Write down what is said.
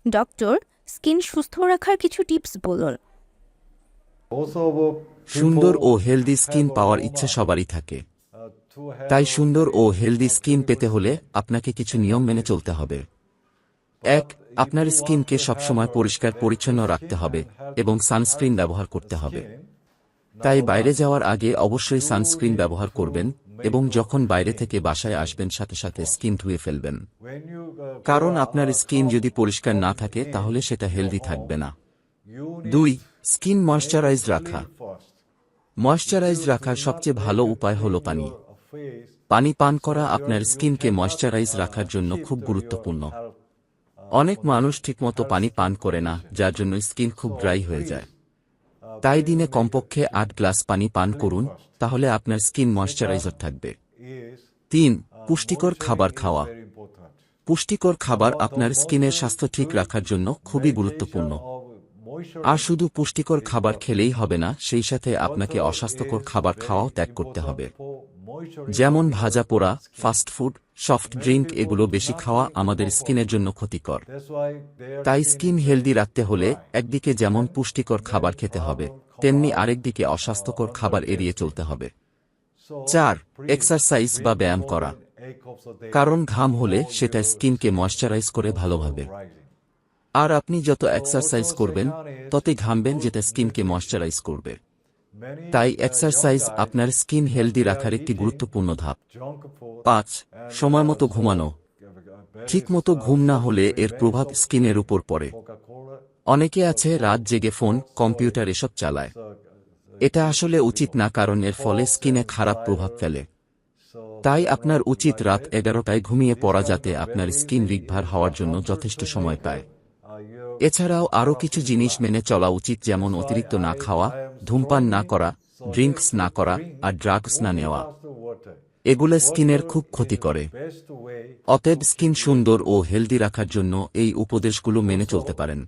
Doctor, skin সুস্থ রাখার কিছু টিপস বলুন। সুন্দর ও হেলদি স্কিন পাওয়ার ইচ্ছা সবারই থাকে। তাই সুন্দর ও হেলদি স্কিন পেতে হলে আপনাকে কিছু নিয়ম মেনে চলতে হবে। এক, আপনার স্কিনকে সবসময় পরিষ্কার পরিচ্ছন্ন রাখতে হবে এবং সানস্ক্রিন ব্যবহার করতে হবে। তাই বাইরে যাওয়ার আগে অবশ্যই সানস্ক্রিন ব্যবহার করবেন এবং যখন বাইরে থেকে বাসায় আসবেন সাথে সাথে স্কিন ধুয়ে ফেলবেন। কারণ আপনার স্কিন যদি পরিষ্কার না থাকে তাহলে সেটা হেলদি থাকবে না। দুই, স্কিন ময়শ্চারাইজ রাখা। ময়শ্চারাইজ রাখার সবচেয়ে ভালো উপায় হল পানি। পানি পান করা আপনার স্কিনকে ময়শ্চারাইজ রাখার জন্য খুব গুরুত্বপূর্ণ। অনেক মানুষ ঠিকমতো পানি পান করে না, যার জন্য স্কিন খুব ড্রাই হয়ে যায়। তাই দিনে কমপক্ষে ৮ গ্লাস পানি পান করুন, তাহলে আপনার স্কিন ময়শ্চারাইজার থাকবে। তিন, পুষ্টিকর খাবার খাওয়া। পুষ্টিকর খাবার আপনার স্কিনের স্বাস্থ্য ঠিক রাখার জন্য খুবই গুরুত্বপূর্ণ। আর শুধু পুষ্টিকর খাবার খেলেই হবে না, সেই সাথে আপনাকে অস্বাস্থ্যকর খাবার খাওয়াও ত্যাগ করতে হবে। যেমন ভাজা পোড়া, ফাস্টফুড, সফট ড্রিঙ্ক এগুলো বেশি খাওয়া আমাদের স্কিনের জন্য ক্ষতিকর। তাই স্কিন হেলদি রাখতে হলে একদিকে যেমন পুষ্টিকর খাবার খেতে হবে, তেমনি আরেকদিকে অস্বাস্থ্যকর খাবার এড়িয়ে চলতে হবে। চার, এক্সারসাইজ বা ব্যায়াম করা। কারণ ঘাম হলে সেটা স্কিনকে ময়শ্চারাইজ করে ভালোভাবে। আর আপনি যত এক্সারসাইজ করবেন ততই ঘামবেন, যেটা স্কিনকে ময়শ্চারাইজ করবে। তাই এক্সারসাইজ আপনার স্কিন হেলদি রাখার একটি গুরুত্বপূর্ণ ধাপ। পাঁচ, সময়মতো ঘুমানো। ঠিকমতো ঘুম না হলে এর প্রভাব স্কিনের উপর পড়ে। অনেকে আছে রাত জেগে ফোন, কম্পিউটার এসব চালায়। এটা আসলে উচিত না, কারণ এর ফলে স্কিনে খারাপ প্রভাব ফেলে। তাই আপনার উচিত রাত 11টায় ঘুমিয়ে পড়া, যাতে আপনার স্কিন রিকভার হওয়ার জন্য যথেষ্ট সময় পায়। এছাড়াও আরও কিছু জিনিস মেনে চলা উচিত, যেমন অতিরিক্ত না খাওয়া, ধূমপান না করা, ড্রিঙ্কস না করা আর ড্রাগস না নেওয়া। এগুলো স্কিনের খুব ক্ষতি করে। অতএব স্কিন সুন্দর ও হেলদি রাখার জন্য এই উপদেশগুলো মেনে চলতে পারেন।